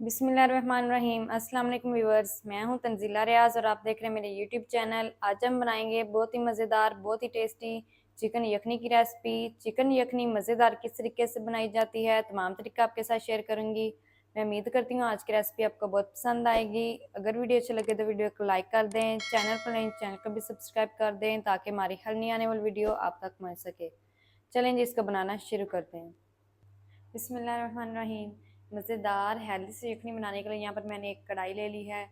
बिस्मिल्लाहिर्रहमानिर्रहीम। अस्सलाम वालेकुम व्यूअर्स, मैं हूं तंजीला रियाज और आप देख रहे हैं मेरे यूट्यूब चैनल। आज हम बनाएंगे बहुत ही मज़ेदार, बहुत ही टेस्टी चिकन यखनी की रेसिपी। चिकन यखनी मज़ेदार किस तरीके से बनाई जाती है, तमाम तरीका आपके साथ शेयर करूंगी। मैं उम्मीद करती हूँ आज की रेसिपी आपको बहुत पसंद आएगी। अगर वीडियो अच्छी लगे तो वीडियो को लाइक कर दें, चैनल पर नए चैनल को भी सब्सक्राइब कर दें ताकि हमारी हर नई आने वाली वीडियो आप तक पहुँच सके। चलें जी, इसको बनाना शुरू करते हैं। बिस्मिल्लाहिर्रहमानिर्रहीम। मज़ेदार हेल्दी से यखनी बनाने के लिए यहाँ पर मैंने एक कढ़ाई ले ली है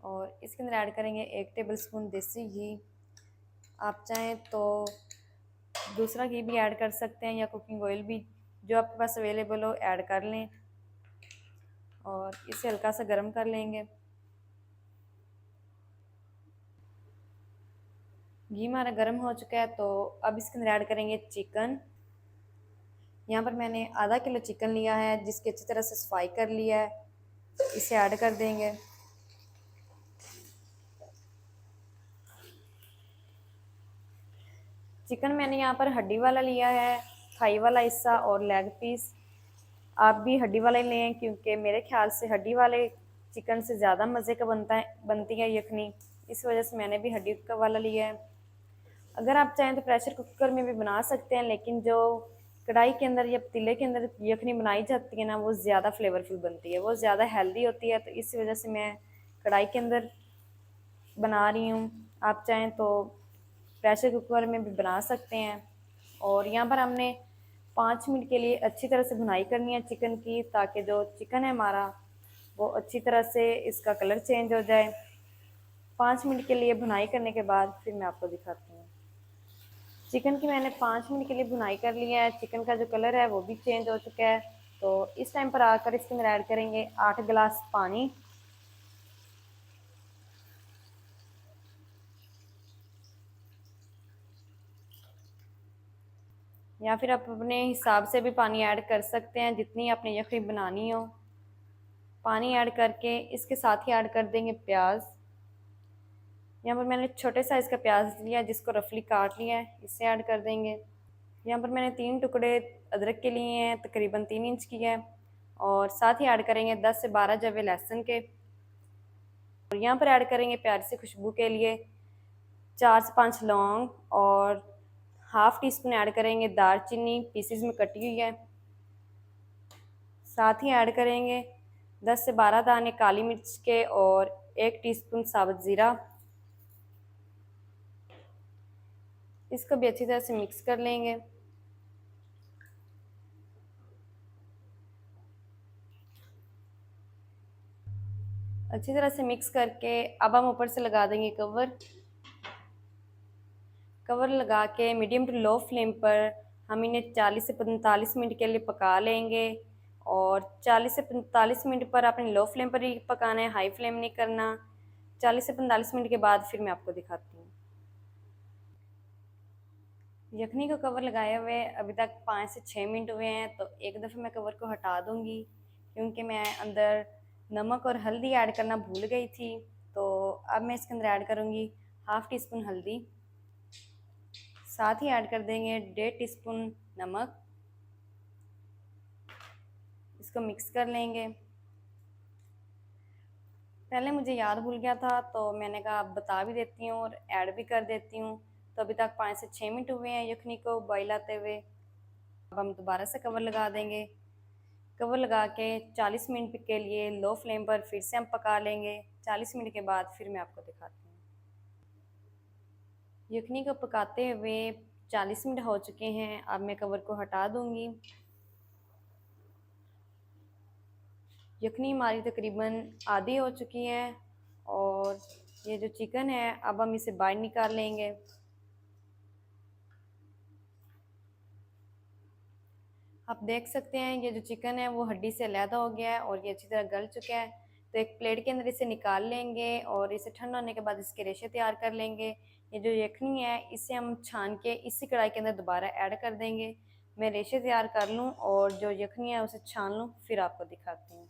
और इसके अंदर ऐड करेंगे 1 टेबलस्पून देसी घी। आप चाहें तो दूसरा घी भी ऐड कर सकते हैं या कुकिंग ऑयल भी, जो आपके पास अवेलेबल हो ऐड कर लें और इसे हल्का सा गर्म कर लेंगे। घी हमारा गर्म हो चुका है तो अब इसके अंदर ऐड करेंगे चिकन। यहाँ पर मैंने आधा किलो चिकन लिया है जिसकी अच्छी तरह से सफाई कर लिया है, इसे ऐड कर देंगे। चिकन मैंने यहाँ पर हड्डी वाला लिया है, थाई वाला हिस्सा और लेग पीस। आप भी हड्डी वाला ही लें क्योंकि मेरे ख्याल से हड्डी वाले चिकन से ज़्यादा मज़े का बनती है यखनी, इस वजह से मैंने भी हड्डी का वाला लिया है। अगर आप चाहें तो प्रेशर कुकर में भी बना सकते हैं, लेकिन जो कढ़ाई के अंदर या पतीले के अंदर यखनी बनाई जाती है ना, वो ज़्यादा फ्लेवरफुल बनती है, वो ज़्यादा हेल्दी होती है, तो इस वजह से मैं कढ़ाई के अंदर बना रही हूँ। आप चाहें तो प्रेशर कुकर में भी बना सकते हैं। और यहाँ पर हमने 5 मिनट के लिए अच्छी तरह से भुनाई करनी है चिकन की, ताकि जो चिकन है हमारा वो अच्छी तरह से इसका कलर चेंज हो जाए। 5 मिनट के लिए भुनाई करने के बाद फिर मैं आपको दिखाती हूँ। चिकन की मैंने 5 मिनट के लिए भुनाई कर लिया है, चिकन का जो कलर है वो भी चेंज हो चुका है। तो इस टाइम पर आकर इसके अंदर ऐड करेंगे 8 गिलास पानी। या फिर आप अपने हिसाब से भी पानी ऐड कर सकते हैं, जितनी आपने यखनी बनानी हो। पानी ऐड करके इसके साथ ही ऐड कर देंगे प्याज। यहाँ पर मैंने छोटे साइज़ का प्याज लिया जिसको रफली काट लिया है, इसे ऐड कर देंगे। यहाँ पर मैंने 3 टुकड़े अदरक के लिए हैं, तकरीबन 3 इंच की है। और साथ ही ऐड करेंगे 10 से 12 जवे लहसुन के। और यहाँ पर ऐड करेंगे प्याज से खुशबू के लिए 4 से 5 लौंग और हाफ टी स्पून ऐड करेंगे दालचीनी, पीसीज में कटी हुई है। साथ ही ऐड करेंगे 10 से 12 दाने काली मिर्च के और 1 टीस्पून साबुत ज़ीरा। इसको भी अच्छी तरह से मिक्स कर लेंगे। अच्छी तरह से मिक्स करके अब हम ऊपर से लगा देंगे कवर। कवर लगा के मीडियम टू लो फ्लेम पर हम इन्हें 40 से 45 मिनट के लिए पका लेंगे। और 40 से 45 मिनट पर आपने लो फ्लेम पर ही पकाना है, हाई फ्लेम नहीं करना। 40 से 45 मिनट के बाद फिर मैं आपको दिखाती हूँ। यखनी को कवर लगाए हुए अभी तक 5 से 6 मिनट हुए हैं, तो एक दफ़ा मैं कवर को हटा दूँगी क्योंकि मैं अंदर नमक और हल्दी ऐड करना भूल गई थी। तो अब मैं इसके अंदर ऐड करूँगी हाफ़ टी स्पून हल्दी। साथ ही ऐड कर देंगे 1.5 टीस्पून नमक। इसको मिक्स कर लेंगे। पहले मुझे याद भूल गया था तो मैंने कहा अब बता भी देती हूँ और ऐड भी कर देती हूँ। तो अभी तक 5 से 6 मिनट हुए हैं यखनी को बॉईल आते हुए। अब हम दोबारा से कवर लगा देंगे। कवर लगा के 40 मिनट के लिए लो फ्लेम पर फिर से हम पका लेंगे। 40 मिनट के बाद फिर मैं आपको दिखाती हूँ। यखनी को पकाते हुए 40 मिनट हो चुके हैं। अब मैं कवर को हटा दूँगी। यखनी हमारी तकरीबन आधी हो चुकी है और ये जो चिकन है अब हम इसे बाहर निकाल लेंगे। आप देख सकते हैं ये जो चिकन है वो हड्डी से अलहदा हो गया है और ये अच्छी तरह गल चुका है। तो एक प्लेट के अंदर इसे निकाल लेंगे और इसे ठंडा होने के बाद इसके रेशे तैयार कर लेंगे। ये जो यखनी है इसे हम छान के इसी कढ़ाई के अंदर दोबारा ऐड कर देंगे। मैं रेशे तैयार कर लूँ और जो यखनी है उसे छान लूँ, फिर आपको दिखाती हूँ।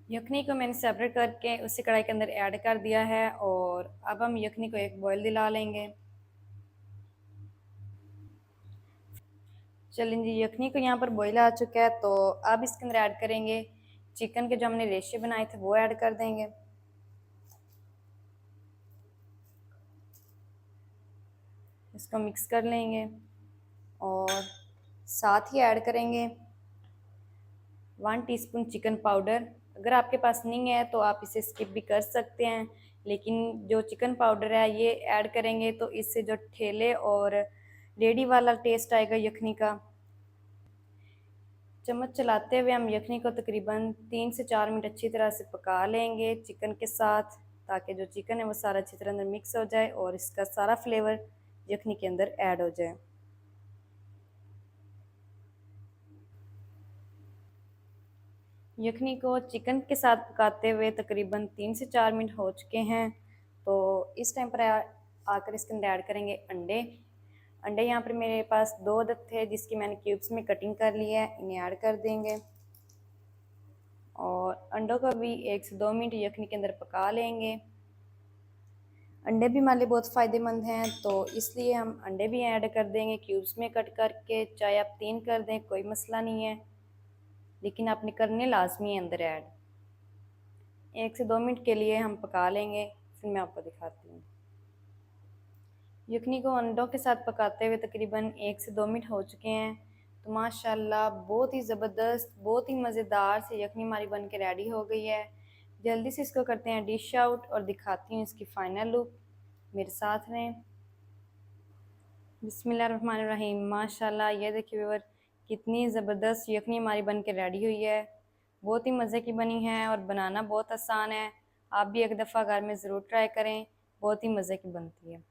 यखनी को मैंने सेपरेट करके उसी कढ़ाई के अंदर ऐड कर दिया है और अब हम यखनी को एक बॉईल दिला लेंगे। चलें जी, यखनी को यहाँ पर बॉईल आ चुका है, तो अब इसके अंदर ऐड करेंगे चिकन के जो हमने रेशे बनाए थे वो ऐड कर देंगे। इसको मिक्स कर लेंगे और साथ ही ऐड करेंगे 1 टीस्पून चिकन पाउडर। अगर आपके पास नहीं है तो आप इसे स्किप भी कर सकते हैं, लेकिन जो चिकन पाउडर है ये ऐड करेंगे तो इससे जो ठेले और रेडी वाला टेस्ट आएगा यखनी का। चम्मच चलाते हुए हम यखनी को तकरीबन 3 से 4 मिनट अच्छी तरह से पका लेंगे चिकन के साथ, ताकि जो चिकन है वो सारा अच्छी तरह अंदर मिक्स हो जाए और इसका सारा फ्लेवर यखनी के अंदर ऐड हो जाए। यखनी को चिकन के साथ पकाते हुए तकरीबन 3 से 4 मिनट हो चुके हैं, तो इस टाइम पर आकर इसके अंदर ऐड करेंगे अंडे। अंडे यहाँ पर मेरे पास 2 अदद थे जिसकी मैंने क्यूब्स में कटिंग कर लिया है, इन्हें ऐड कर देंगे और अंडों को भी 1 से 2 मिनट यखनी के अंदर पका लेंगे। अंडे भी हमारे लिए बहुत फ़ायदेमंद हैं, तो इसलिए हम अंडे भी ऐड कर देंगे क्यूब्स में कट करके। चाहे आप 3 कर दें कोई मसला नहीं है, लेकिन आपने करने लाजमी है अंदर ऐड। 1 से 2 मिनट के लिए हम पका लेंगे, फिर मैं आपको दिखाती हूँ। यखनी को अंडों के साथ पकाते हुए तकरीबन 1 से 2 मिनट हो चुके हैं, तो माशाल्लाह बहुत ही ज़बरदस्त, बहुत ही मज़ेदार से यखनी हमारी बन के रेडी हो गई है। जल्दी से इसको करते हैं डिश आउट और दिखाती हूँ इसकी फ़ाइनल लुक। मेरे साथ रहें। बिस्मिल्लाहिर्रहमानिर्रहीम। माशाल्लाह ये देखिए व्यूअर, कितनी ज़बरदस्त यखनी हमारी बन के रेडी हुई है। बहुत ही मज़े की बनी है और बनाना बहुत आसान है। आप भी एक दफ़ा घर में ज़रूर ट्राई करें, बहुत ही मज़े की बनती है।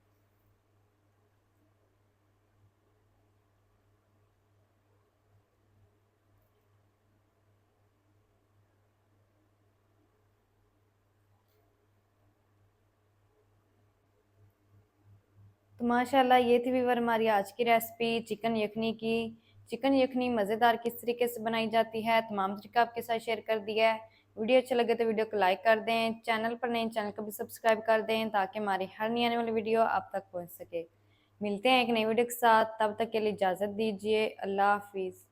तो माशाल्लाह ये थी व्यूअर हमारी आज की रेसिपी चिकन यखनी की। चिकन यखनी मज़ेदार किस तरीके से बनाई जाती है तमाम तरीका आपके साथ शेयर कर दिया है। वीडियो अच्छा लगे तो वीडियो को लाइक कर दें, चैनल पर नए चैनल को भी सब्सक्राइब कर दें ताकि हमारी हर नई आने वाली वीडियो आप तक पहुँच सके। मिलते हैं एक नई वीडियो के साथ, तब तक के लिए इजाज़त दीजिए। अल्लाह हाफिज़।